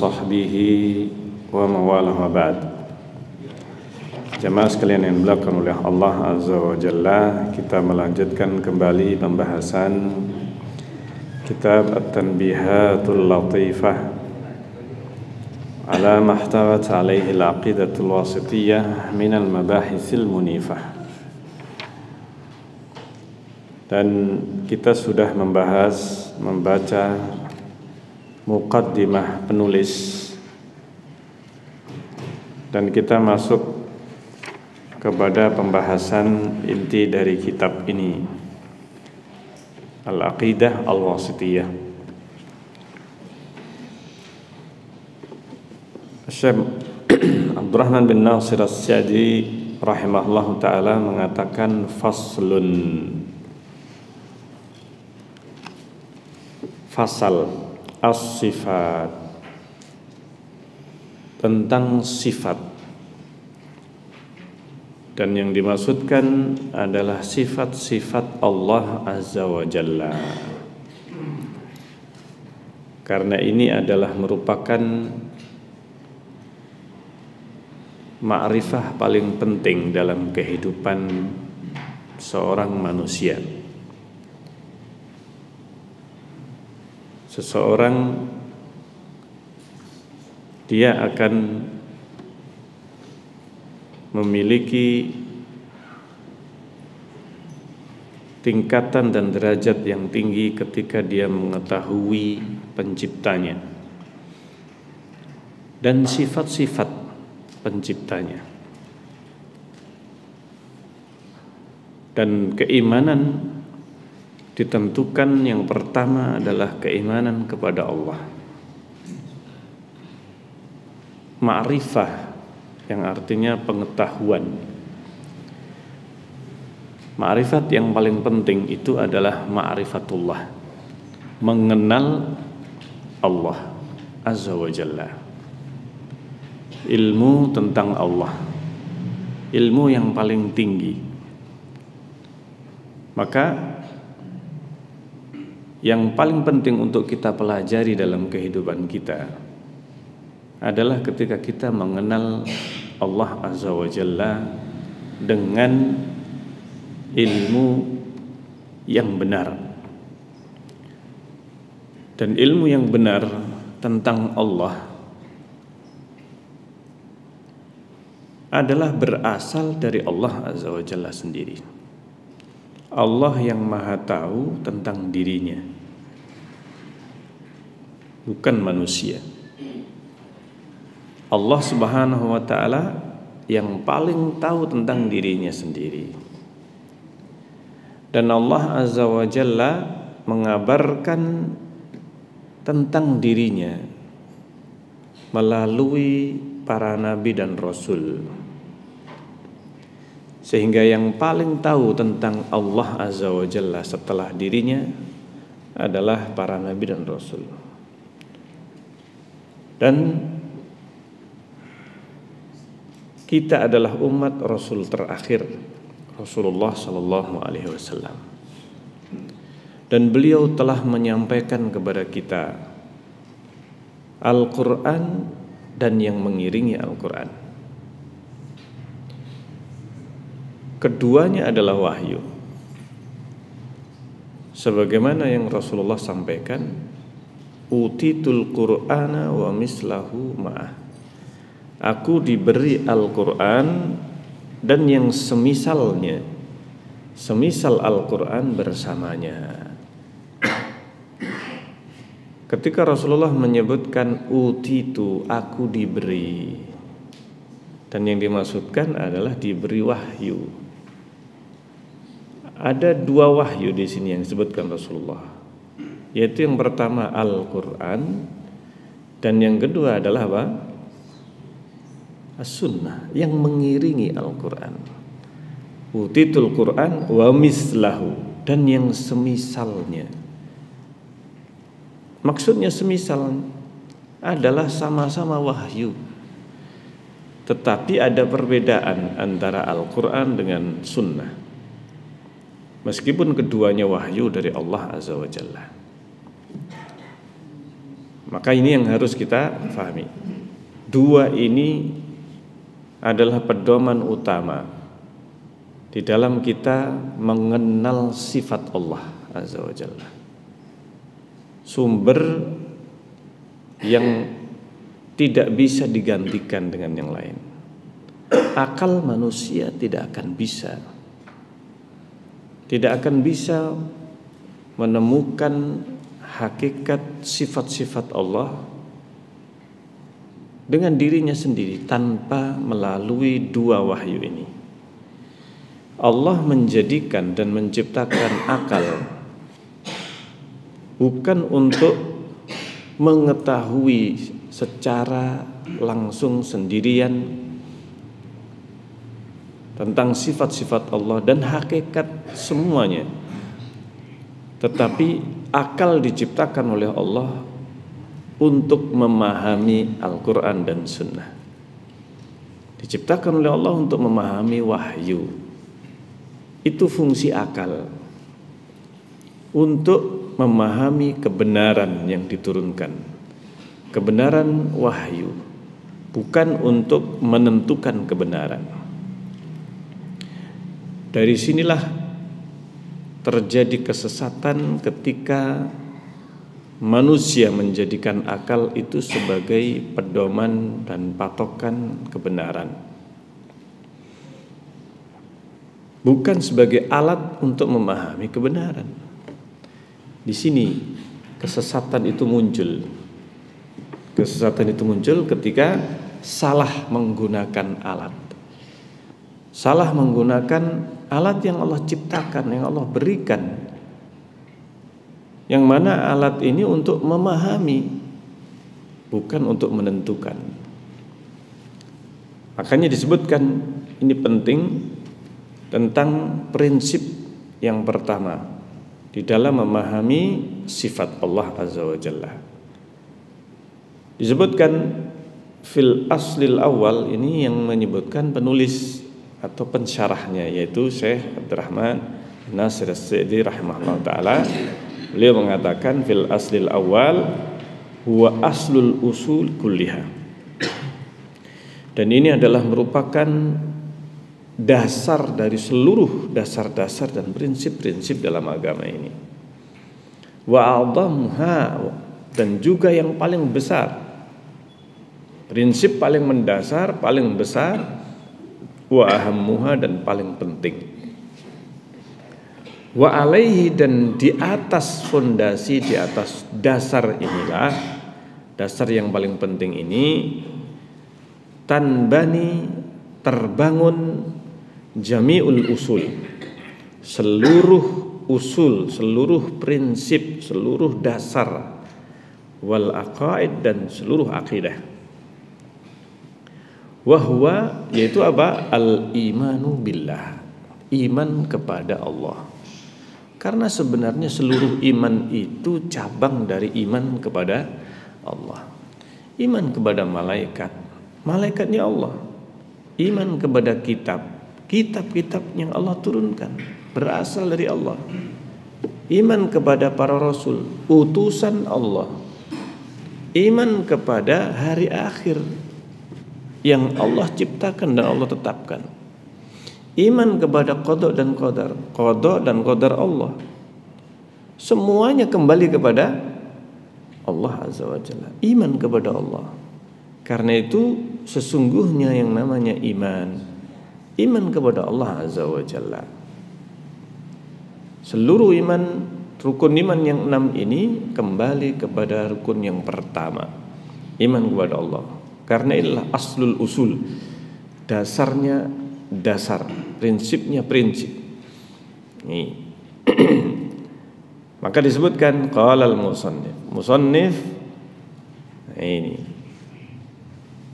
sahbihi wa mawalah wa ba'd. Jamaah sekalian yang dimuliakan oleh Allah Azza wa Jalla, kita melanjutkan kembali pembahasan kitab At-Tanbihatul Latifah ala mahtawat alaihi al-aqidatul wasitiyah minal mabahisil munifah. Dan kita sudah membaca muqaddimah penulis, dan kita masuk kepada pembahasan inti dari kitab ini, Al-Aqidah Al-Wasitiyah. Syekh Abdurrahman bin Nasir As-Sa'di rahimahullahu ta'ala mengatakan fasal as-sifat, tentang sifat, dan yang dimaksudkan adalah sifat-sifat Allah Azza wa Jalla, karena ini adalah merupakan ma'rifah paling penting dalam kehidupan seorang manusia. Seseorang dia akan memiliki tingkatan dan derajat yang tinggi ketika dia mengetahui penciptanya dan sifat-sifat penciptanya. Dan keimanan ditentukan yang pertama adalah keimanan kepada Allah. Ma'rifah yang artinya pengetahuan. Ma'rifat yang paling penting itu adalah ma'rifatullah, mengenal Allah Azza wa Jalla. Ilmu tentang Allah, ilmu yang paling tinggi. Maka yang paling penting untuk kita pelajari dalam kehidupan kita adalah ketika kita mengenal Allah Azza wa Jalla dengan ilmu yang benar. Dan ilmu yang benar tentang Allah adalah berasal dari Allah Azza wa Jalla sendiri. Allah yang maha tahu tentang dirinya, bukan manusia. Allah Subhanahu wa ta'ala yang paling tahu tentang dirinya sendiri. Dan Allah Azza wa Jalla mengabarkan tentang dirinya melalui para nabi dan rasul. Sehingga yang paling tahu tentang Allah Azza wa Jalla setelah dirinya adalah para nabi dan rasul. Dan kita adalah umat Rasul terakhir, Rasulullah sallallahu alaihi wasallam. Dan beliau telah menyampaikan kepada kita Al-Qur'an dan yang mengiringi Al-Qur'an. Keduanya adalah wahyu. Sebagaimana yang Rasulullah sampaikan, utitul Qur'ana wa mislahu ma'ah. Aku diberi Al-Quran dan yang semisalnya, semisal Al-Quran bersamanya. Ketika Rasulullah menyebutkan utitu, aku diberi, dan yang dimaksudkan adalah diberi wahyu. Ada dua wahyu di sini yang disebutkan Rasulullah, yaitu yang pertama Al-Quran, dan yang kedua adalah apa? As-Sunnah yang mengiringi Al-Quran. Utitul Quran wa mislahu, dan yang semisalnya. Maksudnya semisal adalah sama-sama wahyu, tetapi ada perbedaan antara Al-Quran dengan Sunnah, meskipun keduanya wahyu dari Allah Azza wa Jalla. Maka ini yang harus kita pahami. Dua ini adalah pedoman utama di dalam kita mengenal sifat Allah Azza wa Jalla. Sumber yang tidak bisa digantikan dengan yang lain. Akal manusia tidak akan bisa menemukan hakikat sifat-sifat Allah dengan dirinya sendiri tanpa melalui dua wahyu ini. Allah menjadikan dan menciptakan akal bukan untuk mengetahui secara langsung sendirian tentang sifat-sifat Allah dan hakikat semuanya, tetapi akal diciptakan oleh Allah untuk memahami Al-Quran dan Sunnah. Diciptakan oleh Allah untuk memahami wahyu. Itu fungsi akal, untuk memahami kebenaran yang diturunkan, kebenaran wahyu, bukan untuk menentukan kebenaran. Dari sinilah terjadi kesesatan ketika manusia menjadikan akal itu sebagai pedoman dan patokan kebenaran, bukan sebagai alat untuk memahami kebenaran. Di sini kesesatan itu muncul. Kesesatan itu muncul ketika salah menggunakan alat. Salah menggunakan alat yang Allah ciptakan, yang Allah berikan, yang mana alat ini untuk memahami, bukan untuk menentukan. Makanya disebutkan ini penting tentang prinsip yang pertama di dalam memahami sifat Allah Azza wa Jalla. Disebutkan fil aslil awal, ini yang menyebutkan penulis atau pensyarahnya, yaitu Syekh Abdurrahman Nasir As-Sa'di rahimahullah ta'ala. Beliau mengatakan fil aslil awal huwa aslul usul kulliha, dan ini adalah merupakan dasar dari seluruh dasar-dasar dan prinsip-prinsip dalam agama ini. Wa a'dhamha, dan juga yang paling besar, prinsip paling mendasar, paling besar, wa ahammuha, dan paling penting. Wa alaihi, dan di atas fondasi, di atas dasar inilah, dasar yang paling penting ini, tanbani, terbangun, jami'ul usul, seluruh usul, seluruh prinsip, seluruh dasar, wal aqaid, dan seluruh akidah. Wahwa, yaitu apa? Al-imanu billah, iman kepada Allah. Karena sebenarnya seluruh iman itu cabang dari iman kepada Allah. Iman kepada malaikat, malaikatnya Allah. Iman kepada kitab-kitab yang Allah turunkan, berasal dari Allah. Iman kepada para rasul, utusan Allah. Iman kepada hari akhir yang Allah ciptakan dan Allah tetapkan. Iman kepada qada dan qadar, qada dan qadar Allah. Semuanya kembali kepada Allah Azza wa Jalla. Iman kepada Allah. Karena itu sesungguhnya yang namanya iman kepada Allah Azza wa Jalla. Seluruh iman, rukun iman yang 6 ini kembali kepada rukun yang pertama, iman kepada Allah. Karena inilah aslul usul, dasarnya dasar, prinsipnya prinsip. Nih. Maka disebutkan qala al-musannif. Musannif ini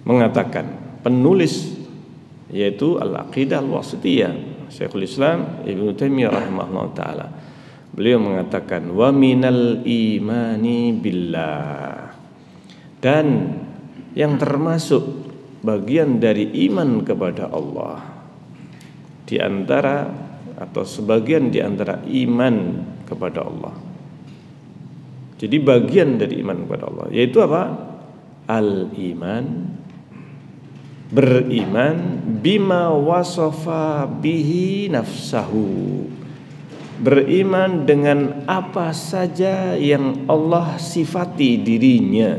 mengatakan, penulis, yaitu Al-Aqidah Al-Wasithiyah, Syekhul Islam Ibnu Taimiyah rahimahullah taala. Beliau mengatakan wa minal imani billah, dan yang termasuk bagian dari iman kepada Allah, di antara atau sebagian di antara iman kepada Allah, Jadi bagian dari iman kepada Allah, yaitu apa? Al-iman, beriman bima wasafa bihi nafsahu, beriman dengan apa saja yang Allah sifati dirinya,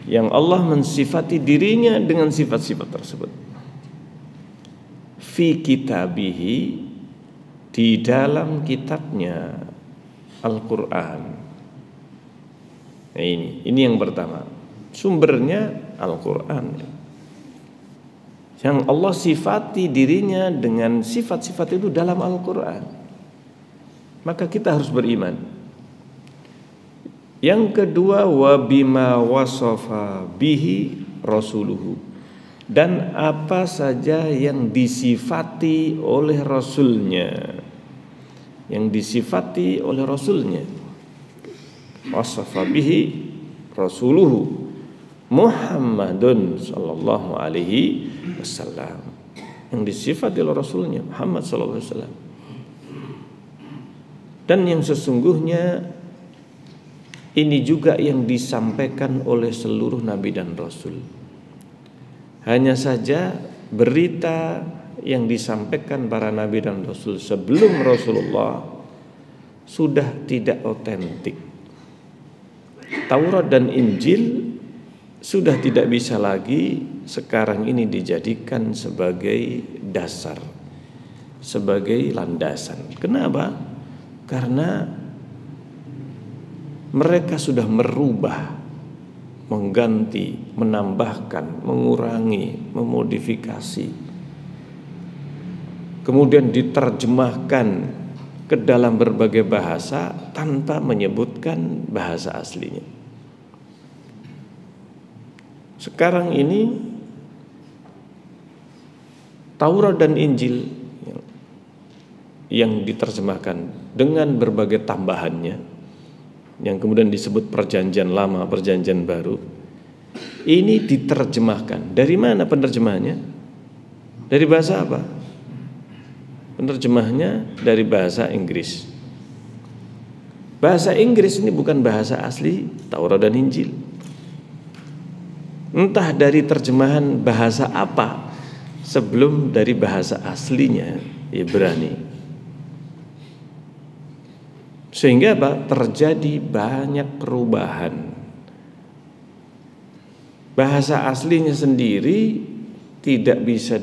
yang Allah mensifati dirinya dengan sifat-sifat tersebut. Fi kitabihi, di dalam kitabnya Al-Quran. Nah, ini yang pertama, sumbernya Al-Quran. Yang Allah sifati dirinya dengan sifat-sifat itu dalam Al-Quran, maka kita harus beriman. Yang kedua, wa bima wasafa bihi rasuluhu, dan apa saja yang disifati oleh Rasulnya, yang disifati oleh Rasulnya. Wasafa bihi rasuluhu Muhammadun sallallahu alaihi wasallam, yang disifati oleh Rasulnya Muhammad sallallahu alaihi wasallam. Dan yang sesungguhnya ini juga yang disampaikan oleh seluruh nabi dan rasul. Hanya saja berita yang disampaikan para nabi dan rasul sebelum Rasulullah sudah tidak otentik. Taurat dan Injil sudah tidak bisa lagi sekarang ini dijadikan sebagai dasar, sebagai landasan. Kenapa? Karena mereka sudah merubah, mengganti, menambahkan, mengurangi, memodifikasi, kemudian diterjemahkan ke dalam berbagai bahasa tanpa menyebutkan bahasa aslinya. Sekarang ini Taurat dan Injil yang diterjemahkan dengan berbagai tambahannya, yang kemudian disebut perjanjian lama, perjanjian baru, ini diterjemahkan. Dari mana penerjemahannya? Dari bahasa apa? Penerjemahnya dari bahasa Inggris. Bahasa Inggris ini bukan bahasa asli Taurat dan Injil. Entah dari terjemahan bahasa apa sebelum dari bahasa aslinya Ibrani. Sehingga terjadi banyak perubahan. Bahasa aslinya sendiri tidak bisa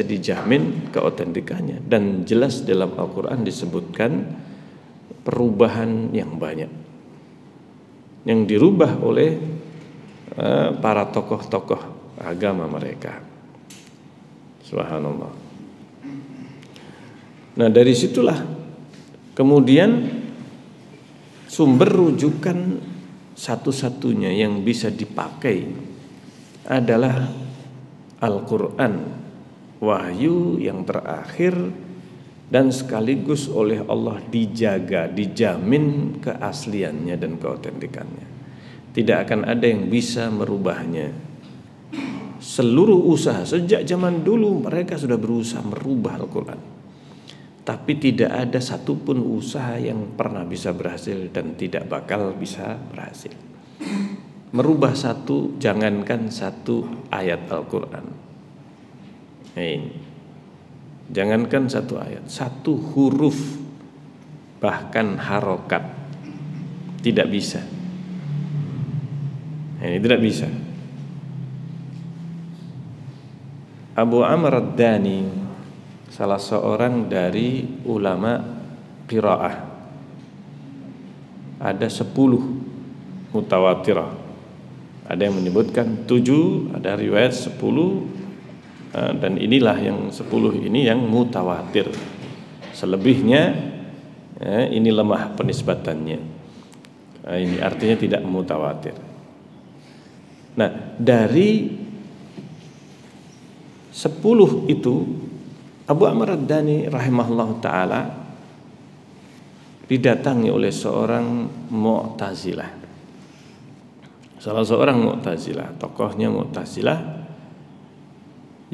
dijamin keotentikannya, dan jelas dalam Al-Quran disebutkan perubahan yang banyak yang dirubah oleh para tokoh-tokoh agama mereka. Subhanallah. Nah, dari situlah kemudian sumber rujukan satu-satunya yang bisa dipakai adalah Al-Quran, wahyu yang terakhir dan sekaligus oleh Allah dijaga, dijamin keasliannya dan keotentikannya. Tidak akan ada yang bisa merubahnya. Seluruh usaha sejak zaman dulu mereka sudah berusaha merubah Al-Quran, tapi tidak ada satupun usaha yang pernah bisa berhasil dan tidak bakal bisa berhasil. Merubah satu, jangankan satu ayat Al-Quran. Jangankan satu ayat, satu huruf, bahkan harokat, tidak bisa. Ini tidak bisa. Abu Amr ad-Dani, salah seorang dari ulama qiraah, ada 10 mutawatirah. Ada yang menyebutkan 7, ada riwayat 10, dan inilah yang 10 ini yang mutawatir. Selebihnya ini lemah penisbatannya. Ini artinya tidak mutawatir. Nah, dari 10 itu Abu Amr ad-Dani rahimahullah ta'ala didatangi oleh seorang Mu'tazilah. Salah seorang Mu'tazilah, tokohnya Mu'tazilah,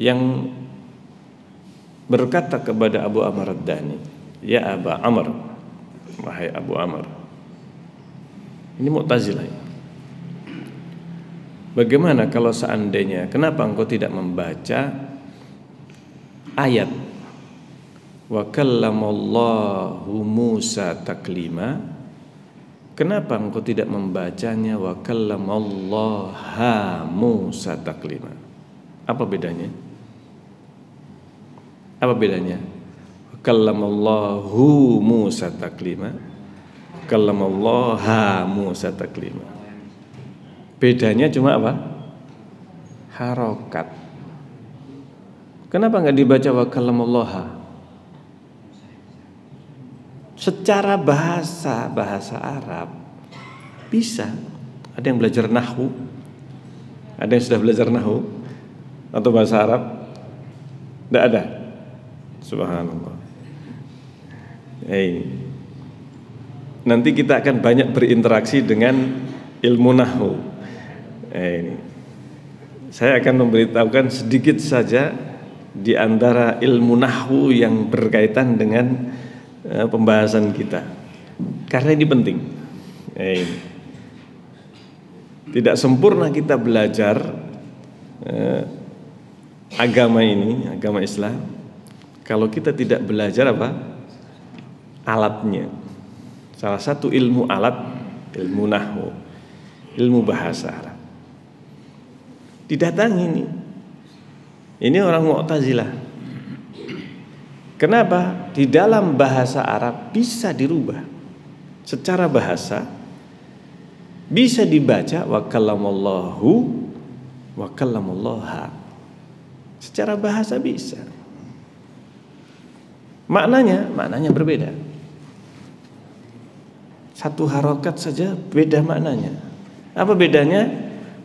yang berkata kepada Abu Amr ad-Dani, "Ya Aba Amr, wahai Abu Amr. Ini Mu'tazilah. Bagaimana kalau seandainya, kenapa engkau tidak membaca ayat wa kallamallahu Musa taklima? Kenapa engkau tidak membacanya wa kallamallaha Musa taklima? Apa bedanya? Apa bedanya? Kallamallahu Musa taklima, kallamallaha Musa taklima. Bedanya cuma apa? Harokat. Kenapa nggak dibaca wa kallamallaha? Secara bahasa Arab bisa. Ada yang belajar nahwu? Ada yang sudah belajar nahwu atau bahasa Arab? Tidak ada. Subhanallah. Nanti kita akan banyak berinteraksi dengan ilmu nahwu. Saya akan memberitahukan sedikit saja di antara ilmu nahwu yang berkaitan dengan pembahasan kita, karena ini penting. Tidak sempurna kita belajar agama ini, agama Islam, kalau kita tidak belajar apa? Alatnya. Salah satu ilmu alat, ilmu nahwu, ilmu bahasa Arab. Didatangi ini. Ini orang Mu'tazilah. Kenapa? Di dalam bahasa Arab bisa dirubah. Secara bahasa bisa dibaca wa kallamallahu wa kallamallaha. Secara bahasa bisa. Maknanya berbeda. Satu harokat saja beda maknanya. Apa bedanya?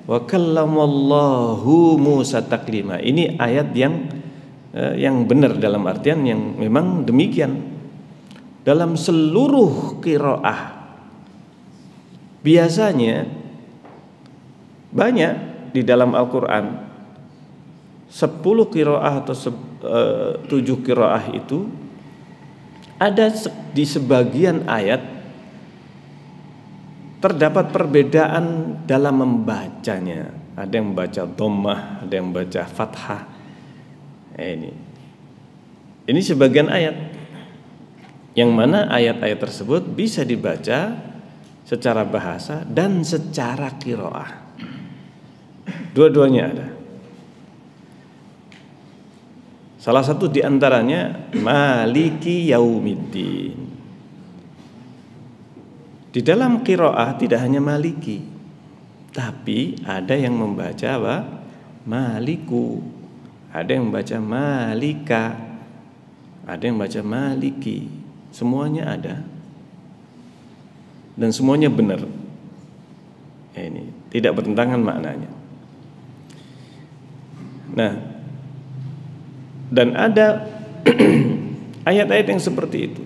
Wa kallamallahu Musa taklima. Ini ayat yang benar dalam artian yang memang demikian. Dalam seluruh qiraah biasanya banyak di dalam Al-Quran 10 qiraah atau 7 qiraah itu ada di sebagian ayat terdapat perbedaan dalam membacanya. Ada yang membaca dhammah, ada yang membaca fathah. Ini sebagian ayat, yang mana ayat-ayat tersebut bisa dibaca secara bahasa dan secara qiraah. Dua-duanya ada. Salah satu di antaranya Maliki Yaumiddin. Di dalam qiraah tidak hanya Maliki, tapi ada yang membaca apa? Maliku. Ada yang membaca Malika. Ada yang membaca Maliki. Semuanya ada. Dan semuanya benar. Ini tidak bertentangan maknanya. Nah, dan ada ayat-ayat yang seperti itu.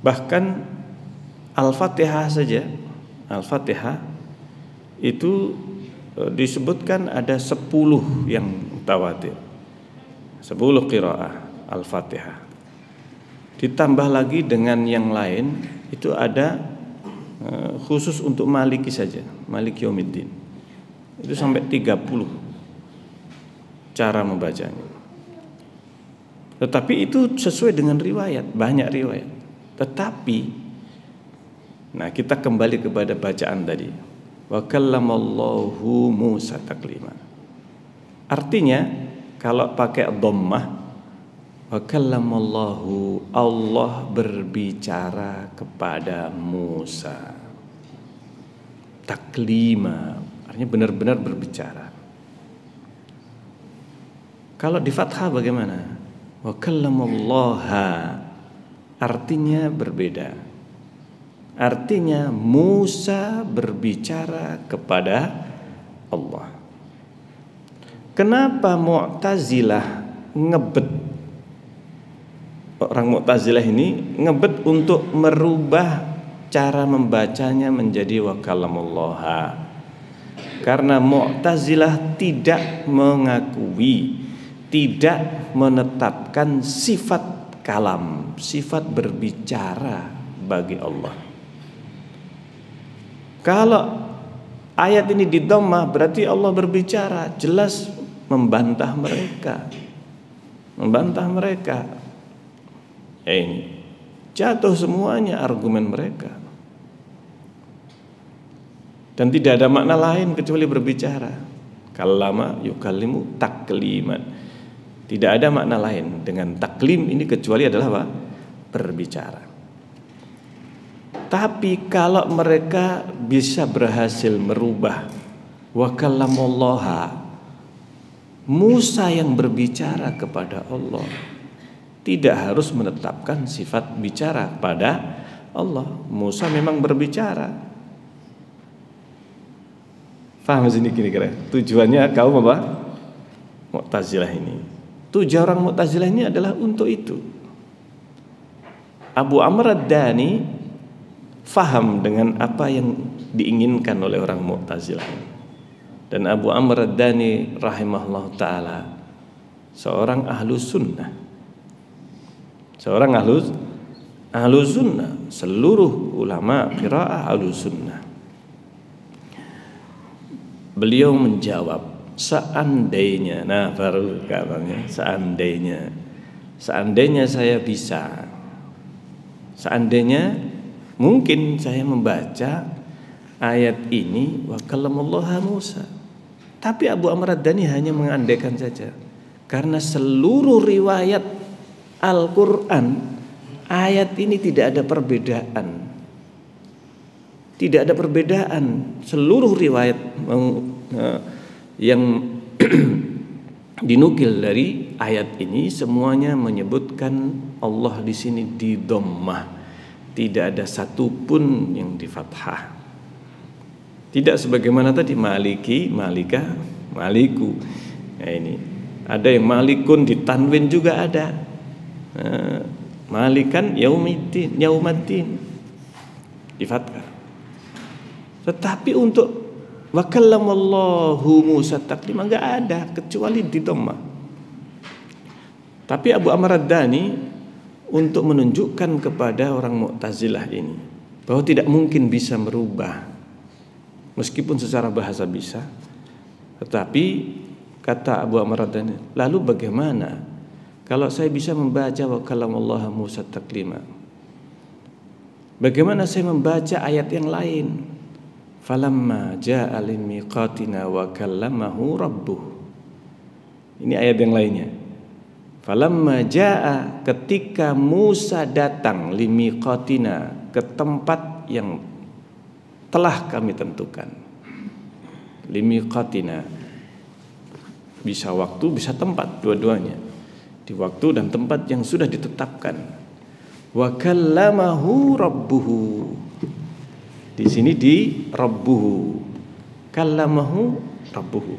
Bahkan Al-Fatihah saja, Al-Fatihah itu disebutkan ada 10 yang mutawatir, 10 qiraah Al-Fatihah. Ditambah lagi dengan yang lain, itu ada khusus untuk Maliki saja, Maliki Yaumiddin. Itu sampai 30 cara membacanya. Tetapi itu sesuai dengan riwayat, banyak riwayat. Tetapi nah, kita kembali kepada bacaan tadi. Wa kallamallahu Musa taklima. Artinya kalau pakai dhammah, wa kallamallahu, Allah berbicara kepada Musa. Taklima, artinya benar-benar berbicara. Kalau di fathah bagaimana? Wa kallamallaha, artinya berbeda. Artinya Musa berbicara kepada Allah. Kenapa Mu'tazilah ngebet? Orang Mu'tazilah ini ngebet untuk merubah cara membacanya menjadi wa kallamallaha. Karena Mu'tazilah tidak mengakui, tidak menetapkan sifat kalam, sifat berbicara bagi Allah. Kalau ayat ini di dhammah berarti Allah berbicara, jelas membantah mereka. Ini jatuh semuanya argumen mereka. Dan tidak ada makna lain kecuali berbicara. Kallama yukallimu takliman. Tidak ada makna lain dengan taklim ini kecuali adalah apa? Berbicara. Tapi kalau mereka bisa berhasil merubah wa kallamallaha, Musa yang berbicara kepada Allah, tidak harus menetapkan sifat bicara pada Allah. Musa memang berbicara. Faham sini kira-kira tujuannya kaum apa? Mu'tazilah ini. Tujuan orang Mu'tazilah ini adalah untuk itu. Abu Amr ad-Dani faham dengan apa yang diinginkan oleh orang Mu'tazilah. Dan Abu Amr ad-Dani rahimahullah ta'ala seorang ahlu sunnah. Seorang ahlu sunnah. Seluruh ulama qiraah ahlu sunnah. Beliau menjawab, seandainya, nah baru katanya, seandainya saya bisa, seandainya mungkin saya membaca ayat ini wa kallamallaha Musa. Tapi Abu Amr ad-Dani hanya mengandaikan saja. Karena seluruh riwayat Al-Qur'an ayat ini tidak ada perbedaan. Tidak ada perbedaan. Seluruh riwayat yang dinukil dari ayat ini semuanya menyebutkan Allah di sini di dhammah. Tidak ada satupun yang di fathah. Tidak sebagaimana tadi maliki, malika, maliku. Nah ini ada yang malikun di tanwin juga ada. Malikan yaumiddin, yaumaddin di fathah. Tetapi untuk wa kallamallahu Musa taklima enggak ada kecuali di dhammah. Tapi Abu Amr ad-Dani untuk menunjukkan kepada orang Mu'tazilah ini bahwa tidak mungkin bisa merubah, meskipun secara bahasa bisa, tetapi kata Abu Amr ad-Dani, lalu bagaimana kalau saya bisa membaca wa kallamallaha Musa taklima? Bagaimana saya membaca ayat yang lain? Falamma jaa limiqatina wa kallamahu rabbuh. Ini ayat yang lainnya. Falamma jaa, ketika Musa datang, limiqatina, ke tempat yang telah kami tentukan. Limiqatina, bisa waktu, bisa tempat, dua-duanya. Di waktu dan tempat yang sudah ditetapkan. Wa kallamahu rabbuhu. Di sini di rabbuhu. Kallamahu rabbuhu.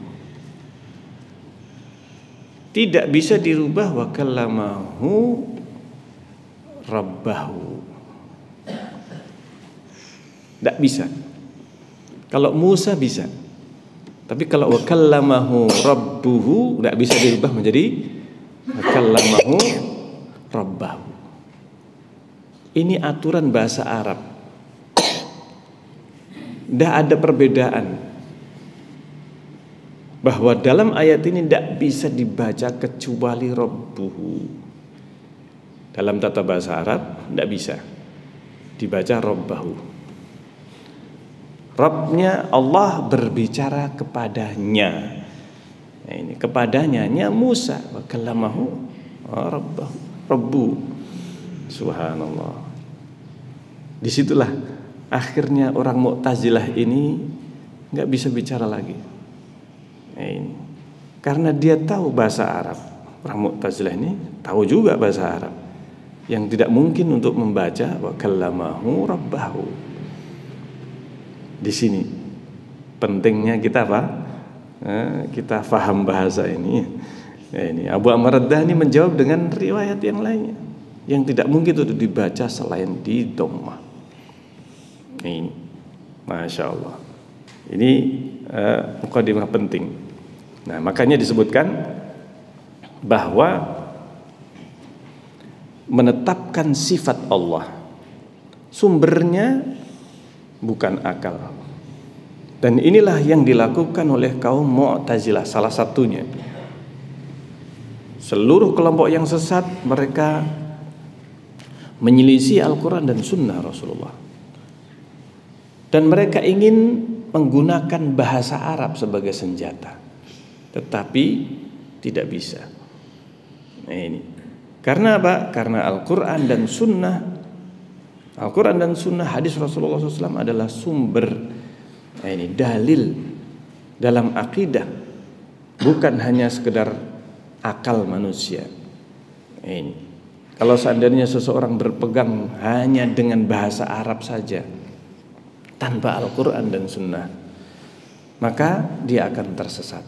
Tidak bisa dirubah wa kallamahu rabbahu. Tidak bisa. Kalau Musa bisa. Tapi kalau wa kallamahu rabbuhu tidak bisa dirubah menjadi wa kallamahu rabbahu. Ini aturan bahasa Arab. Tidak ada perbedaan. Bahwa dalam ayat ini tidak bisa dibaca kecuali rabbuhu. Dalam tata bahasa Arab tidak bisa dibaca rabbahu. Rabbnya Allah berbicara kepadanya. Nah, ini kepadanya Musa wa kallamahu rabbu. Subhanallah. Disitulah akhirnya orang Mu'tazilah ini nggak bisa bicara lagi. Nah, ini karena dia tahu bahasa Arab. Orang Mu'tazilah ini tahu juga bahasa Arab, yang tidak mungkin untuk membaca wa kallamahu rabbahu. Di sini pentingnya kita apa? Kita faham bahasa ini. Nah, ini Abu Amr ad-Dani menjawab dengan riwayat yang lainnya, yang tidak mungkin untuk dibaca selain di dhammah. Ini, masya Allah. Ini mukadimah penting. Nah, makanya disebutkan bahwa menetapkan sifat Allah sumbernya bukan akal. Dan inilah yang dilakukan oleh kaum Mu'tazilah salah satunya. Seluruh kelompok yang sesat mereka menyelisih Al-Quran dan Sunnah Rasulullah. Dan mereka ingin menggunakan bahasa Arab sebagai senjata, tetapi tidak bisa. Nah ini karena apa? Karena Al-Quran dan Sunnah, hadis Rasulullah SAW adalah sumber, nah ini dalil dalam akidah, bukan hanya sekedar akal manusia. Nah ini kalau seandainya seseorang berpegang hanya dengan bahasa Arab saja, tanpa Al-Quran dan Sunnah, maka dia akan tersesat.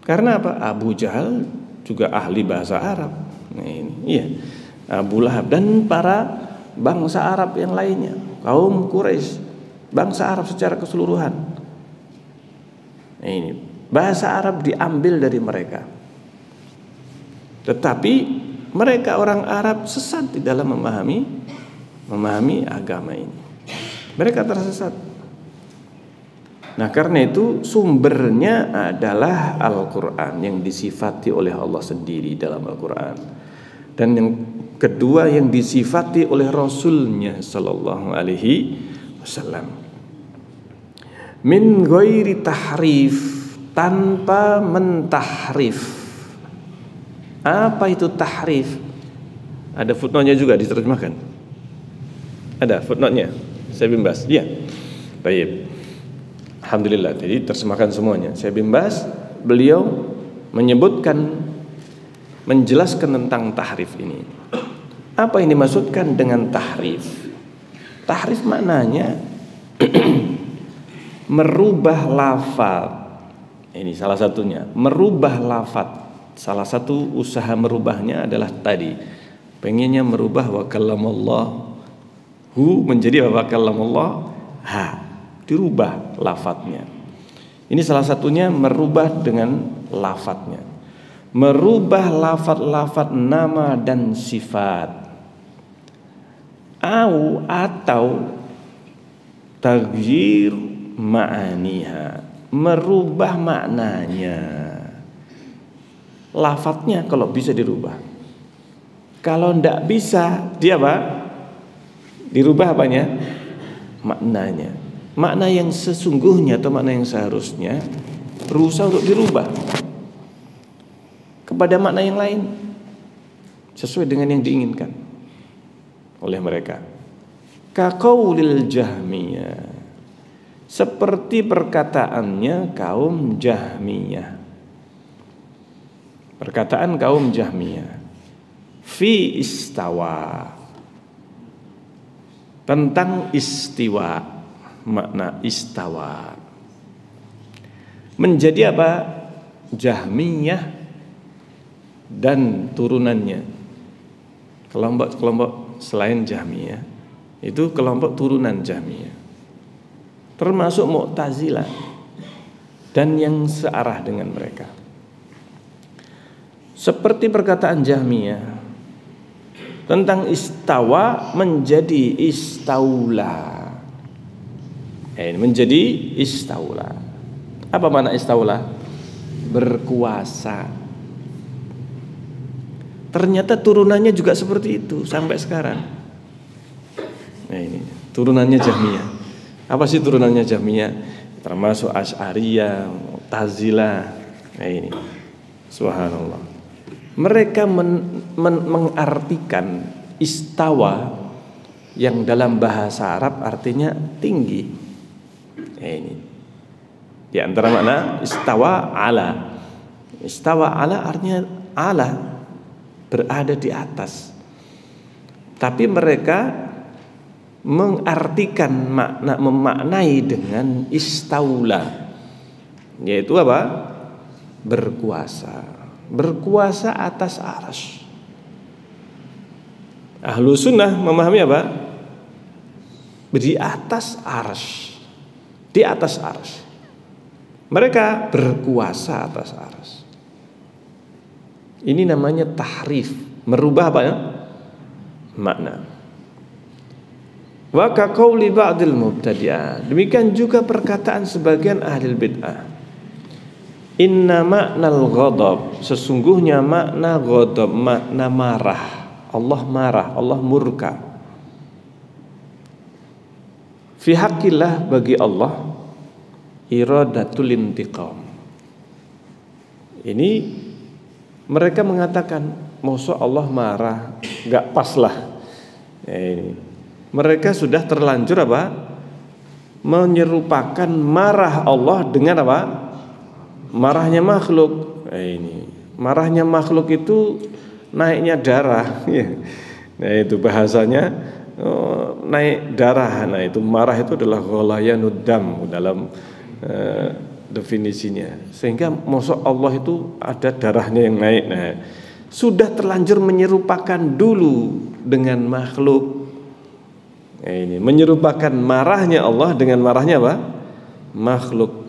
Karena apa? Abu Jahal juga ahli bahasa Arab. Nah, ini, iya. Abu Lahab dan para bangsa Arab yang lainnya, kaum Quraisy, bangsa Arab secara keseluruhan. Nah, ini bahasa Arab diambil dari mereka. Tetapi mereka orang Arab sesat di dalam memahami agama ini. Mereka tersesat. Nah, karena itu sumbernya adalah Al-Quran yang disifati oleh Allah sendiri dalam Al-Quran. Dan yang kedua yang disifati oleh Rasulnya Sallallahu Alaihi Wasallam. Min ghairi tahrif, tanpa mentahrif. Apa itu tahrif? Ada footnote-nya juga diterjemahkan. Ada footnote-nya. Saya bimbas. Iya. Baik. Alhamdulillah. Jadi terjemahkan semuanya. Saya bimbas. Beliau menjelaskan tentang tahrif ini. Apa yang dimaksudkan dengan tahrif? Tahrif maknanya merubah lafaz. Ini salah satunya. Merubah lafaz. Salah satu usaha merubahnya adalah tadi. Pengennya merubah wa kallamallahu menjadi wa kallamallahu ha. Dirubah lafadznya. Ini salah satunya merubah dengan lafadznya. Merubah lafadz-lafadz nama dan sifat. Atau taghyir ma'aniha, merubah maknanya. Lafadznya kalau bisa dirubah. Kalau tidak bisa, dia apa? Dirubah apanya? Maknanya. Makna yang sesungguhnya atau makna yang seharusnya berusaha untuk dirubah kepada makna yang lain sesuai dengan yang diinginkan oleh mereka. Kaqaulil Jahmiyah, seperti perkataannya kaum Jahmiyah. Perkataan kaum Jahmiyah fi istawa, tentang istiwa, makna istawa menjadi apa? Jahmiyah dan turunannya, kelompok selain Jahmiyah itu kelompok turunan Jahmiyah, termasuk Mu'tazilah dan yang searah dengan mereka. Seperti perkataan Jahmiyah tentang istawa menjadi istaula. Menjadi istaula. Apa makna istaula? Berkuasa. Ternyata turunannya juga seperti itu sampai sekarang. Nah ini turunannya Jahmiyah. Apa sih turunannya Jahmiyah? Termasuk Asy'ariyah, Mu'tazilah. Nah ini, subhanallah. Mereka mengartikan istawa yang dalam bahasa Arab artinya tinggi. Ini di antara makna istawa ala. Istawa ala artinya ala, berada di atas. Tapi mereka mengartikan memaknai dengan istaula, yaitu apa? Berkuasa. Berkuasa atas arsy. Ahlu sunnah memahami apa? Di atas arsy. Di atas arsy. Mereka berkuasa atas arsy. Ini namanya tahrif. Merubah apa ya? makna. Wa ka qauli ba'dil mubtadi'ah, demikian juga perkataan sebagian ahli bid'ah. Inna ma'nal ghadab, sesungguhnya makna ghadab, makna marah. Allah marah, Allah murka. Fi haqqillah, bagi Allah, iradatul intiqam. Ini mereka mengatakan, masa Allah marah, gak pas lah. Ini mereka sudah terlanjur apa? Menyerupakan marah Allah dengan apa? Marahnya makhluk. Ini marahnya makhluk itu naiknya darah. Nah itu bahasanya naik darah. Nah itu marah itu adalah ghalayanud dam dalam definisinya. Sehingga masa Allah itu ada darahnya yang naik. Nah, sudah terlanjur menyerupakan dulu dengan makhluk. Nah, ini menyerupakan marahnya Allah dengan marahnya apa? Makhluk.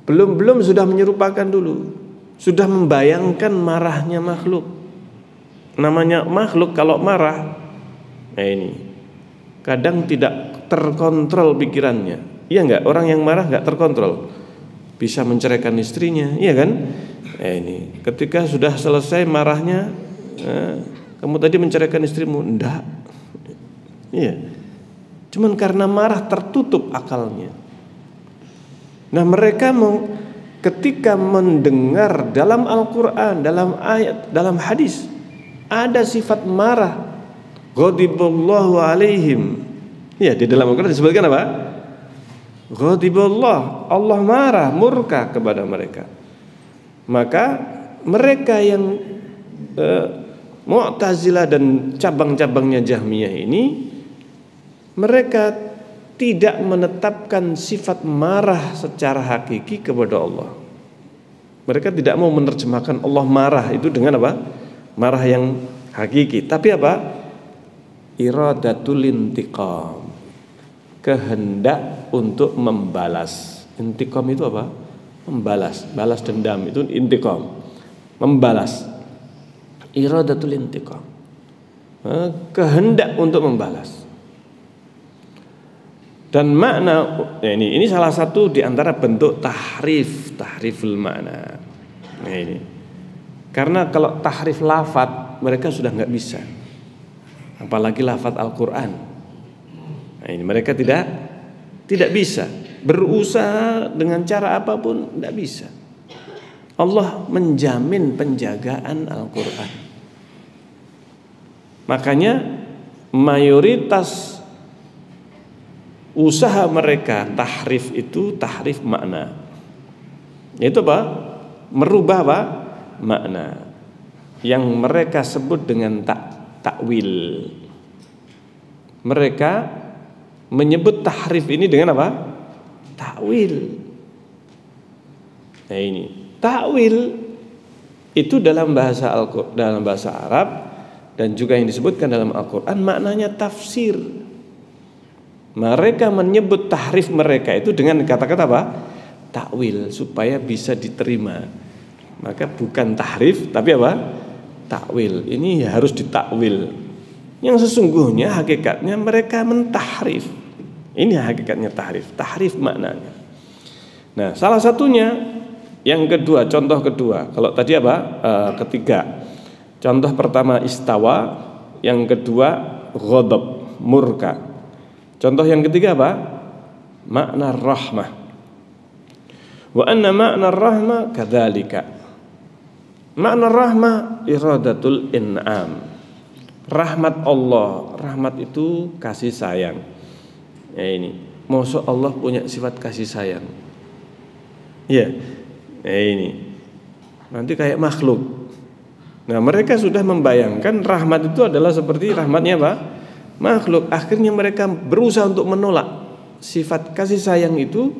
Belum sudah menyerupakan dulu. Sudah membayangkan marahnya makhluk. Namanya makhluk kalau marah, nah ini kadang tidak terkontrol pikirannya. Iya enggak? Orang yang marah enggak terkontrol, bisa menceraikan istrinya, iya kan? Ini ketika sudah selesai marahnya, kamu tadi menceraikan istrimu, enggak? Iya. Cuman karena marah tertutup akalnya. Nah mereka ketika mendengar dalam Al-Quran, dalam ayat, dalam hadis, ada sifat marah, ghadiballahu alaihim. Ya, di dalam Al-Quran disebutkan apa? Ghadiballah, Allah marah, murka kepada mereka. Maka mereka yang Mu'tazilah dan cabang-cabangnya Jahmiyah ini, mereka tidak menetapkan sifat marah secara hakiki kepada Allah. Mereka tidak mau menerjemahkan Allah marah itu dengan apa? Marah yang hakiki. Tapi apa? Iradatul intiqam, kehendak untuk membalas. Intiqam itu apa? Membalas, balas dendam itu intiqam, membalas. Iradatul intiqam, kehendak untuk membalas. Dan makna ini salah satu di antara bentuk tahriful makna. Nah ini, karena kalau tahrif lafadz mereka sudah nggak bisa, apalagi lafadz Al-Quran. Nah ini mereka tidak bisa, berusaha dengan cara apapun tidak bisa. Allah menjamin penjagaan Al-Quran. Makanya mayoritas usaha mereka tahrif itu tahrif makna. Yaitu apa? Merubah apa? Makna. Yang mereka sebut dengan takwil. Mereka menyebut tahrif ini dengan apa? Takwil. Nah ini, takwil itu dalam bahasa Arab dan juga yang disebutkan dalam Al-Quran maknanya tafsir. Mereka menyebut tahrif mereka itu dengan kata-kata apa? Takwil, supaya bisa diterima. Maka bukan tahrif tapi apa? Takwil. Ini harus ditakwil. Yang sesungguhnya hakikatnya mereka mentahrif. Ini hakikatnya tahrif. Tahrif maknanya. Nah, salah satunya yang kedua, contoh kedua. Kalau tadi apa? Ketiga. Contoh pertama istawa, yang kedua ghadab, murka. Contoh yang ketiga apa? Makna rahmah. Wa anna makna rahmah kadzalika. Makna rahmah iradatul in'am. Rahmat Allah, rahmat itu kasih sayang. Ya ini, maksud Allah punya sifat kasih sayang. Ya, ini nanti kayak makhluk. Nah mereka sudah membayangkan rahmat itu adalah seperti rahmatnya apa? Makhluk. Akhirnya mereka berusaha untuk menolak sifat kasih sayang itu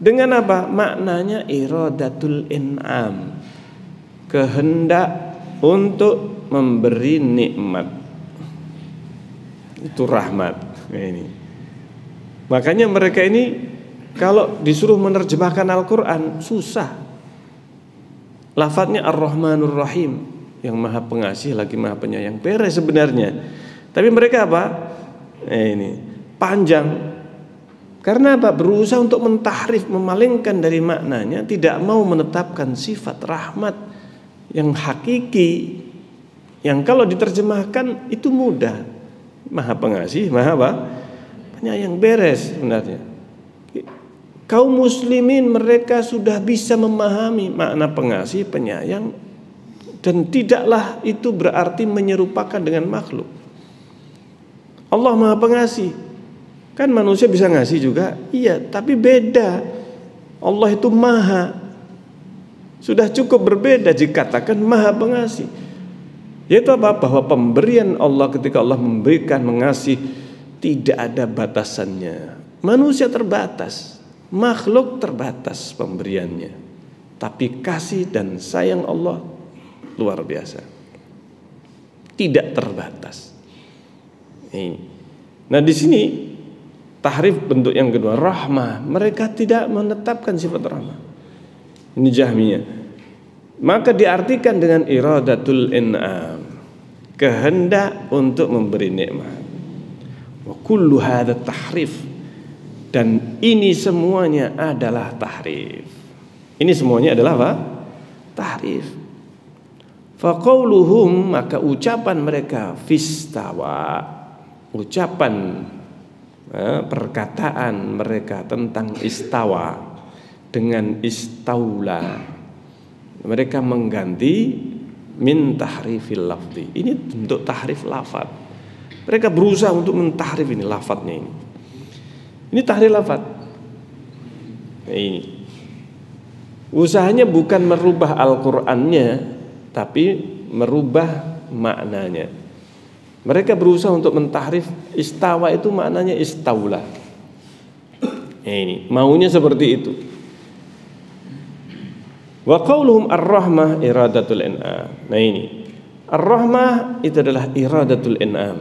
dengan apa? Maknanya iradatul in'am, kehendak untuk memberi nikmat. Itu rahmat. Ini. Makanya mereka ini kalau disuruh menerjemahkan Al-Quran susah. Lafadznya Ar-Rahmanur Rahim. yang Maha Pengasih lagi Maha Penyayang. Beres sebenarnya. Tapi mereka apa? Ini panjang. Karena apa? Berusaha untuk mentahrif, memalingkan dari maknanya, tidak mau menetapkan sifat rahmat yang hakiki, yang kalau diterjemahkan itu mudah. Maha Pengasih, Maha apa? Penyayang. Beres sebenarnya. Kaum muslimin mereka sudah bisa memahami makna pengasih, penyayang, dan tidaklah itu berarti menyerupakan dengan makhluk. Allah Maha Pengasih. Kan manusia bisa ngasih juga, iya, tapi beda. Allah itu maha. Sudah cukup berbeda dikatakan Maha Pengasih. Yaitu apa? Bahwa pemberian Allah ketika Allah memberikan, mengasih, tidak ada batasannya. Manusia terbatas, makhluk terbatas pemberiannya. Tapi kasih dan sayang Allah luar biasa. Tidak terbatas. Nah di sini tahrif bentuk yang kedua, rahmah. Mereka tidak menetapkan sifat rahmah. Ini Jahmiyah. Maka diartikan dengan iradatul in'am, kehendak untuk memberi nikmat. Wa kullu hadza tahrif, dan ini semuanya adalah tahrif. Ini semuanya adalah apa? Tahrif. Fa qauluhum, maka ucapan mereka, fistawa, ucapan perkataan mereka tentang istawa dengan istaula, mereka mengganti min tahrifil lafzi. Ini bentuk tahrif lafaz. Mereka berusaha untuk mentahrif ini lafaznya ini. Ini tahrif lafaz. Ini usahanya bukan merubah Al-Qur'annya, tapi merubah maknanya. Mereka berusaha untuk mentahrif istawa itu maknanya istaula. Ini maunya seperti itu. Wa qauluhum ar-rahmah iradatul in'am. Nah ini ar-rahmah itu adalah iradatul in'am.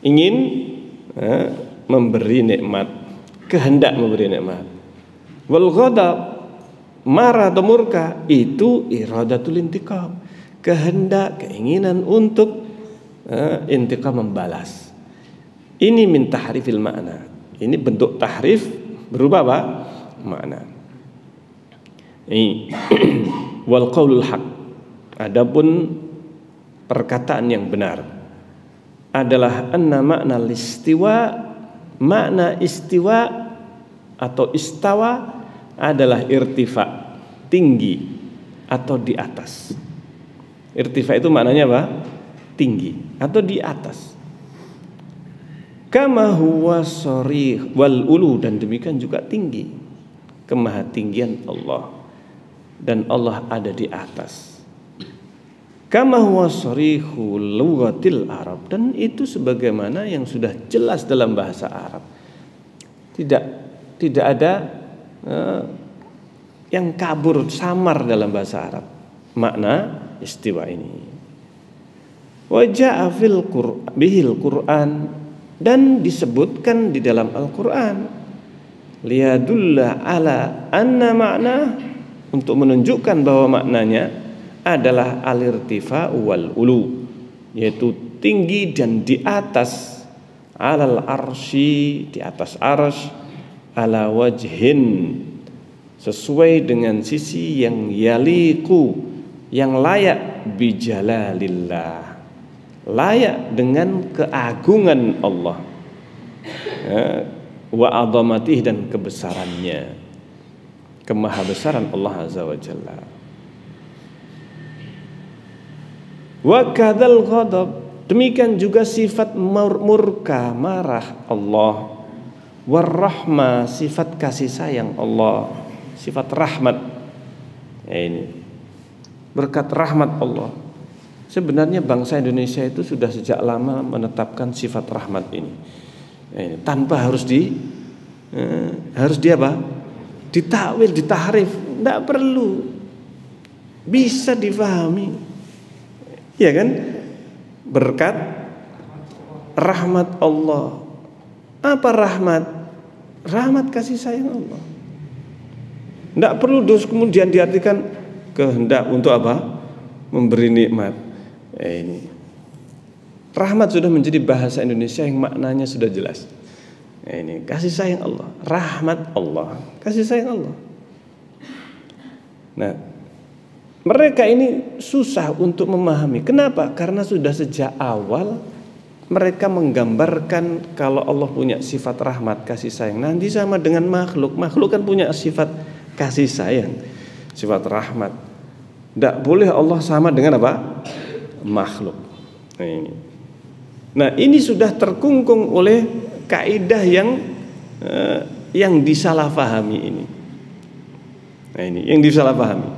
Ingin memberi nikmat, kehendak memberi nikmat. Wal ghadab, marah atau murka, itu iradatul intiqam, kehendak, keinginan untuk intiqam, membalas. Ini min tahrifil makna. Ini bentuk tahrif berubah apa? Makna. Ini wal qaulul haq. Adapun perkataan yang benar adalah anna makna istiwa, makna istiwa atau istawa adalah irtifa, tinggi atau di atas. Irtifa itu maknanya apa? Tinggi atau di atas. Kama huwa sharih wal ulu, dan demikian juga tinggi, kemahatinggian Allah, dan Allah ada di atas. Kama huwa sharihu lughatil Arab, dan itu sebagaimana yang sudah jelas dalam bahasa Arab. Tidak ada yang kabur, samar dalam bahasa Arab makna istiwa ini. Wa ja'a fil bihil Qur'an, dan disebutkan di dalam Al-Qur'an, liyadulla ala anna makna, untuk menunjukkan bahwa maknanya adalah al-irtifa wal ulu, yaitu tinggi dan di atas, alal arsy, di atas arsy, ala wajhin, sesuai dengan sisi yang yaliku, yang layak, bijalalillah, layak dengan keagungan Allah, wa adhamatih, dan kebesarannya, kemahabesaran Allah azza wa jalla. Wa kadzal ghadab, demikian juga sifat murka, marah Allah. Warrahmah, sifat kasih sayang Allah, sifat rahmat. Ini berkat rahmat Allah. Sebenarnya bangsa Indonesia itu sudah sejak lama menetapkan sifat rahmat ini. Tanpa harus apa? Ditakwil, ditahrif, tidak perlu. Bisa difahami. Ya kan? Berkat rahmat Allah. Apa rahmat? Rahmat kasih sayang Allah. Tidak perlu terus kemudian diartikan kehendak untuk apa? memberi nikmat. Ini rahmat sudah menjadi bahasa Indonesia yang maknanya sudah jelas. Ini kasih sayang Allah, rahmat Allah, kasih sayang Allah. Nah, mereka ini susah untuk memahami. Kenapa? Karena sudah sejak awal mereka menggambarkan kalau Allah punya sifat rahmat, kasih sayang, nanti sama dengan makhluk. Makhluk kan punya sifat kasih sayang, sifat rahmat. Tidak boleh Allah sama dengan apa? Makhluk. Nah, ini sudah terkungkung oleh kaidah yang disalahpahami ini. Nah, ini yang disalahpahami.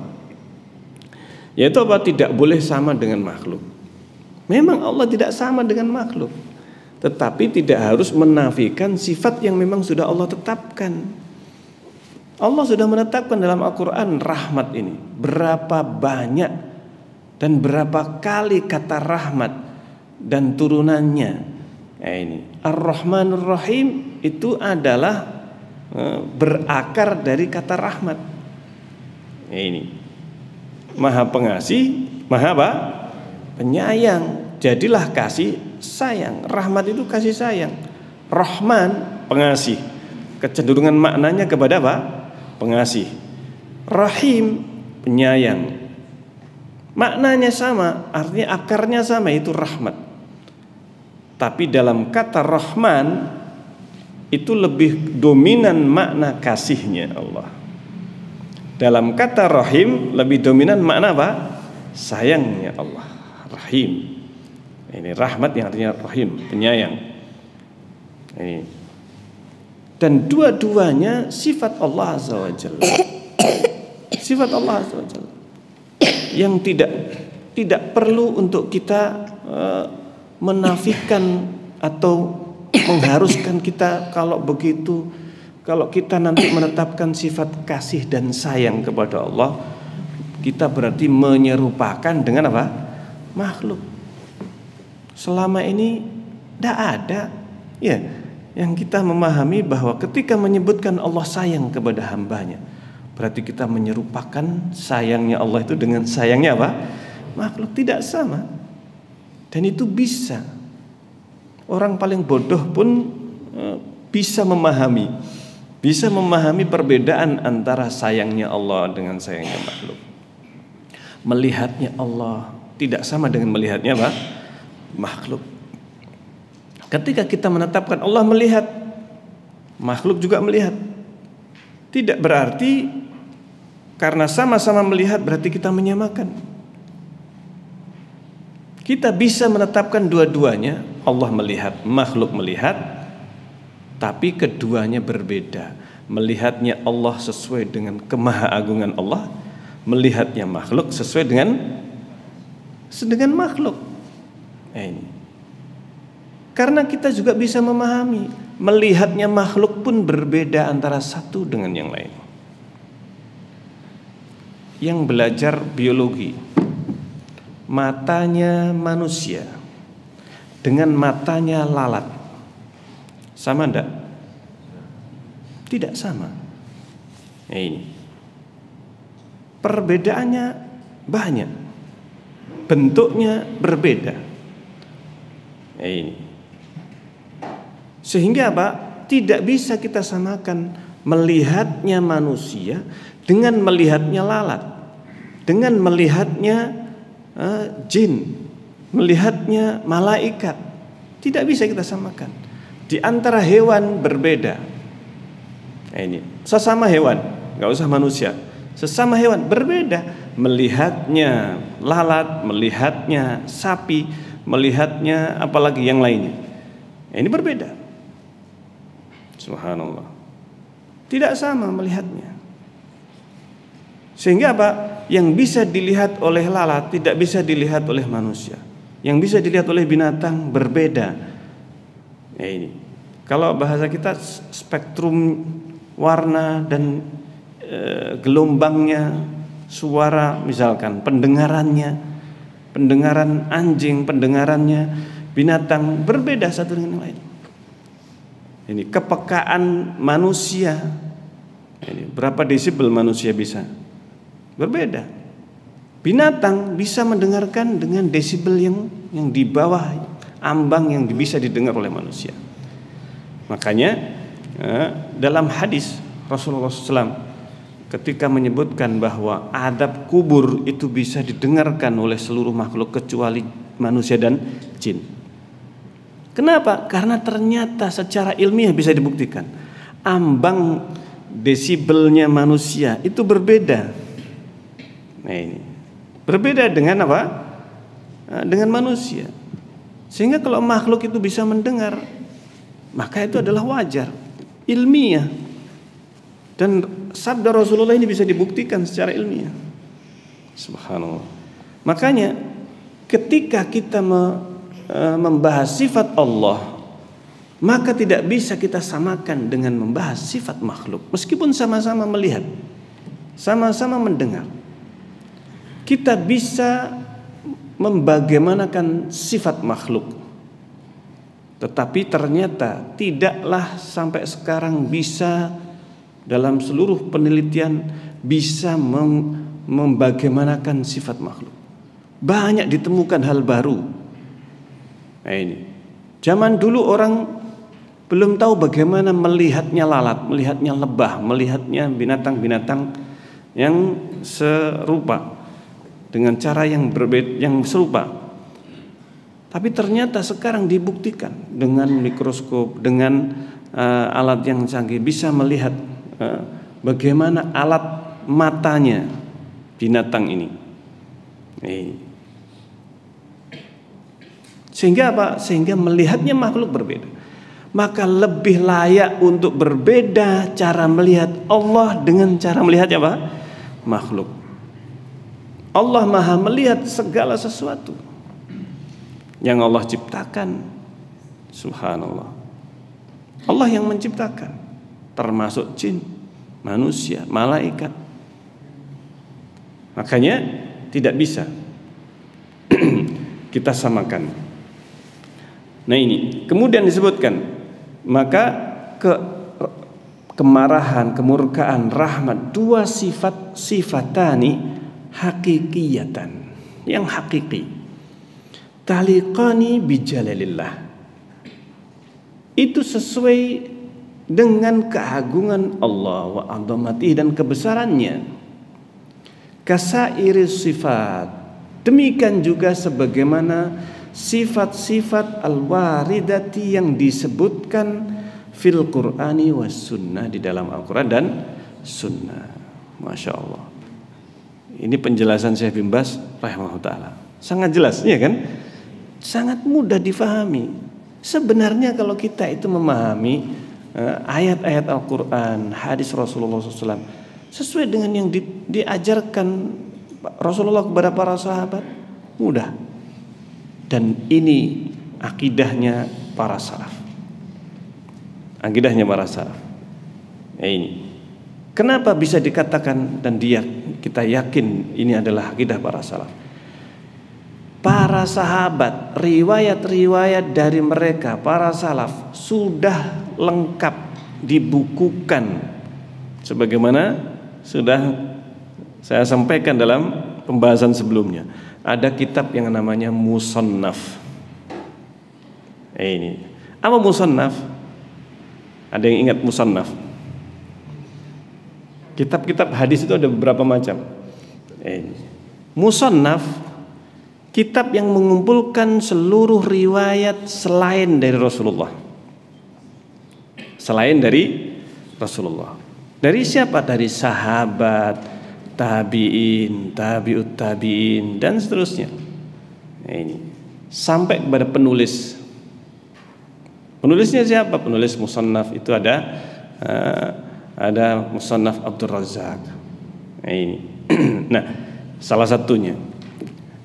Yaitu apa? Tidak boleh sama dengan makhluk. Memang Allah tidak sama dengan makhluk, tetapi tidak harus menafikan sifat yang memang sudah Allah tetapkan. Allah sudah menetapkan dalam Al-Quran rahmat ini. Berapa banyak dan berapa kali kata rahmat dan turunannya. Nah, ini Ar-Rahmanur Rahim itu adalah berakar dari kata rahmat. Nah, ini Maha Pengasih, Maha apa? Penyayang. Jadilah kasih sayang. Rahmat itu kasih sayang. Rahman pengasih. Kecenderungan maknanya kepada apa? Pengasih. Rahim penyayang. Maknanya sama, artinya akarnya sama, itu rahmat. Tapi dalam kata Rahman itu lebih dominan makna kasihnya Allah. Dalam kata Rahim lebih dominan makna apa? Sayangnya Allah. Rahim. Ini rahmat yang artinya Rahim, penyayang. Ini. Dan dua-duanya sifat Allah Azza wa Jalla. Sifat Allah Azza wa Jalla yang tidak perlu untuk kita menafikan atau mengharuskan kita kalau begitu. Kalau kita nanti menetapkan sifat kasih dan sayang kepada Allah, kita berarti menyerupakan dengan apa? Makhluk. Selama ini tidak ada ya yang kita memahami bahwa ketika menyebutkan Allah sayang kepada hambanya, berarti kita menyerupakan sayangnya Allah itu dengan sayangnya apa? Makhluk. Tidak sama. Dan itu bisa. Orang paling bodoh pun bisa memahami perbedaan antara sayangnya Allah dengan sayangnya makhluk. Melihatnya Allah tidak sama dengan melihatnya apa? Makhluk. Ketika kita menetapkan Allah melihat, makhluk juga melihat. Tidak berarti karena sama-sama melihat berarti kita menyamakan. Kita bisa menetapkan dua-duanya, Allah melihat, makhluk melihat, tapi keduanya berbeda. Melihatnya Allah sesuai dengan kemahaagungan Allah, melihatnya makhluk sesuai dengan makhluk. Ini. Karena kita juga bisa memahami, melihatnya makhluk pun berbeda antara satu dengan yang lain. Yang belajar biologi, matanya manusia dengan matanya lalat sama enggak? Tidak sama. Ini. Perbedaannya banyak. Bentuknya berbeda. Ini. Sehingga apa? Tidak bisa kita samakan melihatnya manusia dengan melihatnya lalat, dengan melihatnya jin, melihatnya malaikat. Tidak bisa kita samakan. Di antara hewan berbeda. Nah, ini sesama hewan, nggak usah manusia. Sesama hewan berbeda. Melihatnya lalat, melihatnya sapi, melihatnya apalagi yang lainnya. Nah, ini berbeda. Subhanallah. Tidak sama melihatnya. Sehingga apa? Yang bisa dilihat oleh lalat tidak bisa dilihat oleh manusia. Yang bisa dilihat oleh binatang berbeda. Nah, ini. Kalau bahasa kita spektrum warna dan gelombangnya, suara misalkan, pendengaran anjing, pendengarannya binatang berbeda satu dengan yang lain. Ini kepekaan manusia. Ini berapa desibel manusia bisa? Berbeda. Binatang bisa mendengarkan dengan desibel yang di bawah ambang yang bisa didengar oleh manusia. Makanya dalam hadis Rasulullah SAW ketika menyebutkan bahwa adab kubur itu bisa didengarkan oleh seluruh makhluk kecuali manusia dan jin. Kenapa? Karena ternyata secara ilmiah bisa dibuktikan ambang desibelnya manusia itu berbeda. Nah ini berbeda dengan apa? Dengan manusia. Sehingga kalau makhluk itu bisa mendengar, maka itu adalah wajar, ilmiah. Dan sabda Rasulullah ini bisa dibuktikan secara ilmiah. Subhanallah. Makanya ketika kita membahas sifat Allah, maka tidak bisa kita samakan dengan membahas sifat makhluk. Meskipun sama-sama melihat, sama-sama mendengar, kita bisa membagaimanakan sifat makhluk. Tetapi ternyata tidaklah sampai sekarang bisa dalam seluruh penelitian bisa membagaimanakan sifat makhluk. Banyak ditemukan hal baru. Nah ini, zaman dulu orang belum tahu bagaimana melihatnya lalat, melihatnya lebah, melihatnya binatang-binatang yang serupa dengan cara yang berbeda, yang serupa. Tapi ternyata sekarang dibuktikan dengan mikroskop, dengan alat yang canggih bisa melihat bagaimana alat matanya binatang ini. Sehingga apa? Sehingga melihatnya makhluk berbeda. Maka lebih layak untuk berbeda cara melihat Allah dengan cara melihatnya apa? Makhluk. Allah Maha melihat segala sesuatu yang Allah ciptakan. Subhanallah. Allah yang menciptakan, termasuk jin, manusia, malaikat. Makanya tidak bisa kita samakan. Nah ini kemudian disebutkan, maka kemarahan, kemurkaan, rahmat, dua sifat, sifatani hakikiyatan, yang hakiki, taliqani bijalalillah, itu sesuai dengan keagungan Allah wa azamatihi dan kebesarannya. Kasairi sifat, demikian juga sebagaimana sifat-sifat al-waridati yang disebutkan fil Qur'ani was sunnah, di dalam Al-Quran dan sunnah. Masya Allah. Ini penjelasan Syekh bin Baz rahimahullah ta'ala. Sangat jelas, ya kan? Sangat mudah difahami. Sebenarnya kalau kita itu memahami ayat-ayat Al-Quran, hadis Rasulullah SAW sesuai dengan yang diajarkan Rasulullah kepada para sahabat, mudah. Dan ini akidahnya para salaf. Akidahnya para salaf. Ini kenapa bisa dikatakan dan kita yakin ini adalah akidah para salaf. Para sahabat, riwayat-riwayat dari mereka, para salaf sudah lengkap dibukukan sebagaimana sudah saya sampaikan dalam pembahasan sebelumnya. Ada kitab yang namanya Musannaf. Ini apa Musannaf? Ada yang ingat Musannaf? Kitab-kitab hadis itu ada beberapa macam. Musannaf, kitab yang mengumpulkan seluruh riwayat selain dari Rasulullah. Selain dari Rasulullah. Dari siapa? Dari sahabat, tabi'in, tabi'ut tabi'in, dan seterusnya. Ini sampai kepada penulis. Penulisnya siapa? Penulis Musannaf itu ada Musannaf Abdul Razak. Ini. Nah, salah satunya.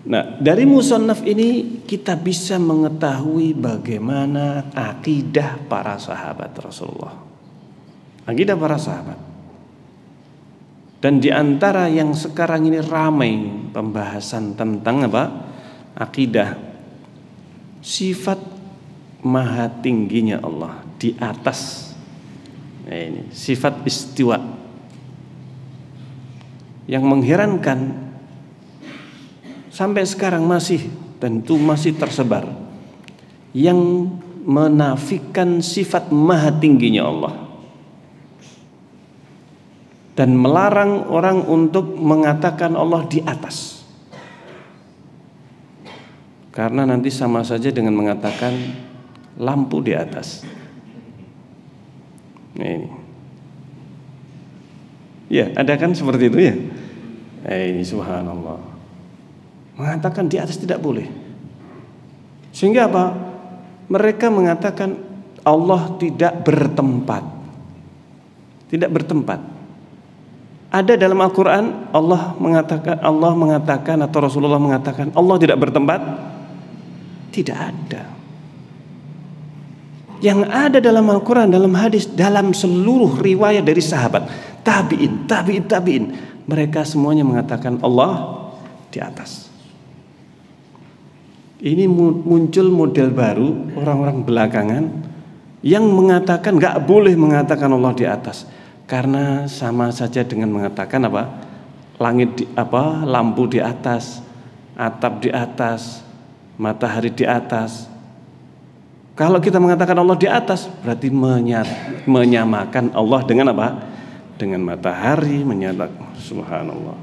Nah, dari Musannaf ini kita bisa mengetahui bagaimana akidah para sahabat Rasulullah. Akidah para sahabat. Dan di antara yang sekarang ini ramai pembahasan tentang apa? Akidah, sifat maha tingginya Allah di atas. Nah, ini sifat istiwa. Yang mengherankan, sampai sekarang masih, dan itu masih tersebar, yang menafikan sifat maha tingginya Allah dan melarang orang untuk mengatakan Allah di atas, karena nanti sama saja dengan mengatakan lampu di atas. Nah, ini ya, ada kan seperti itu ya. Ini subhanallah, mengatakan di atas tidak boleh. Sehingga apa? Mereka mengatakan Allah tidak bertempat. Tidak bertempat. Ada dalam Al-Quran Allah mengatakan atau Rasulullah mengatakan Allah tidak bertempat? Tidak ada. Yang ada dalam Al-Quran, dalam hadis, dalam seluruh riwayat dari sahabat, tabi'in, mereka semuanya mengatakan Allah di atas. Ini muncul model baru orang-orang belakangan yang mengatakan gak boleh mengatakan Allah di atas, karena sama saja dengan mengatakan apa? Lampu di atas, atap di atas, matahari di atas. Kalau kita mengatakan Allah di atas, berarti menyamakan Allah dengan apa? Dengan matahari, menyatakan subhanallah.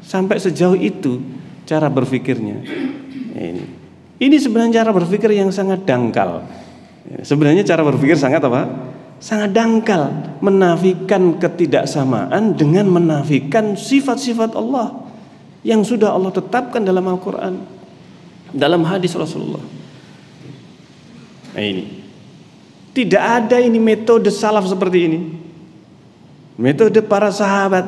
Sampai sejauh itu cara berpikirnya. Ini sebenarnya cara berpikir yang sangat dangkal. Sebenarnya cara berpikir sangat apa? Sangat dangkal, menafikan ketidaksamaan dengan menafikan sifat-sifat Allah yang sudah Allah tetapkan dalam Al-Quran, dalam hadis Rasulullah. Nah, ini tidak ada ini metode salaf seperti ini, metode para sahabat.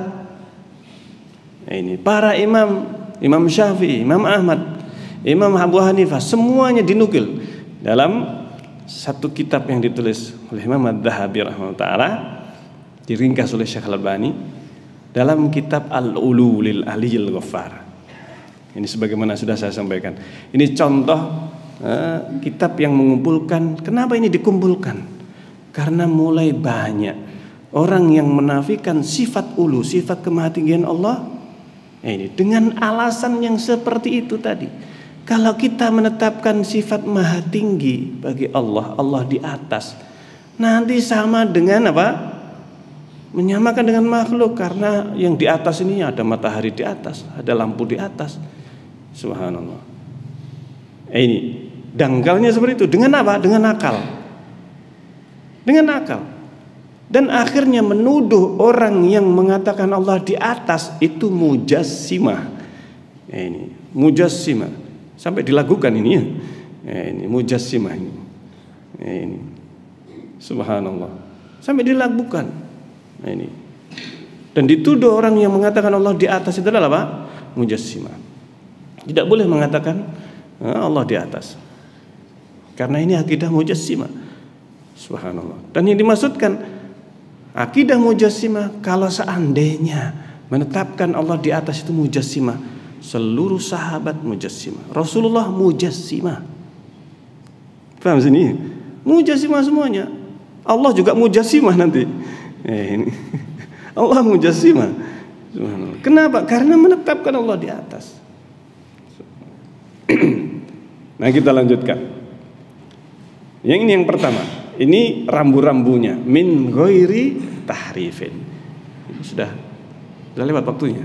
Nah, ini para Imam Syafi'i, Imam Ahmad, Imam Abu Hanifah, semuanya dinukil dalam satu kitab yang ditulis oleh Imam Adz-Dzahabi rahimahullah ta'ala, diringkas oleh Syekh Al-Albani dalam kitab Al-Ulu lil Aliyyil Ghaffar. Ini sebagaimana sudah saya sampaikan, ini contoh kitab yang mengumpulkan. Kenapa ini dikumpulkan? Karena mulai banyak orang yang menafikan sifat ulu, sifat kemahatinggian Allah, ini dengan alasan yang seperti itu tadi. Kalau kita menetapkan sifat maha tinggi bagi Allah, Allah di atas, nanti sama dengan apa? Menyamakan dengan makhluk, karena yang di atas ini ada matahari di atas, ada lampu di atas. Subhanallah. Ini dangkalnya seperti itu. Dengan apa? Dengan akal. Dengan akal. Dan akhirnya menuduh orang yang mengatakan Allah di atas itu mujassimah. Ini mujassimah. Sampai dilakukan ini ya. Ini mujassimah ini. Ini subhanallah. Sampai dilakukan. Ini. Dan dituduh orang yang mengatakan Allah di atas itu adalah apa? Mujassimah. Tidak boleh mengatakan Allah di atas, karena ini akidah mujassimah. Subhanallah. Dan yang dimaksudkan akidah mujassimah, kalau seandainya menetapkan Allah di atas itu mujassimah, seluruh sahabat mujassimah, Rasulullah mujassimah. Paham sini? Mujassimah semuanya. Allah juga mujassimah nanti. Ini Allah mujassimah. Kenapa? Karena menetapkan Allah di atas. Nah, kita lanjutkan. Yang ini yang pertama. Ini rambu-rambunya, min ghairi tahrifin. Sudah lewat waktunya.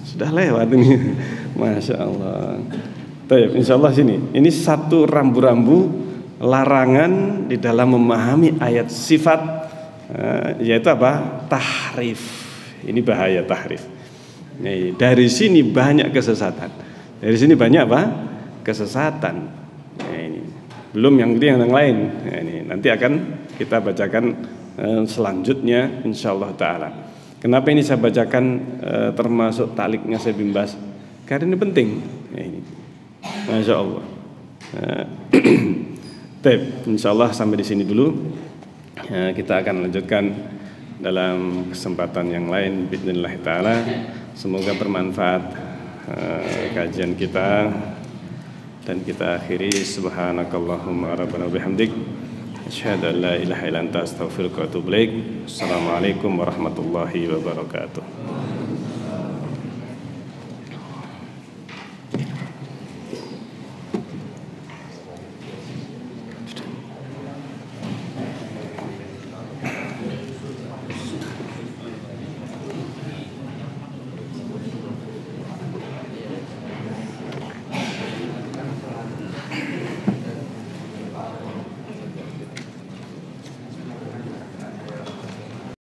Sudah lewat ini. Masya Allah. Baik, insya Allah sini. Ini satu rambu-rambu larangan di dalam memahami ayat sifat, yaitu apa? Tahrif. Ini bahaya tahrif. Nah, dari sini banyak kesesatan. Dari sini banyak apa? Kesesatan. Nah, ini belum yang lain. Nah, ini nanti akan kita bacakan selanjutnya insyaallah taala. Kenapa ini saya bacakan termasuk takliknya saya bimbas? Karena ini penting. Nah, ini masya Allah. Baik, insyaallah sampai di sini dulu. Kita akan lanjutkan dalam kesempatan yang lain bismillah taala. Semoga bermanfaat kajian kita, dan kita akhiri subhanakallahumma rabbana bihamdik asyhadu an la ilaha illa anta astaghfiruka wa atubu ilaik. Assalamualaikum warahmatullahi wabarakatuh.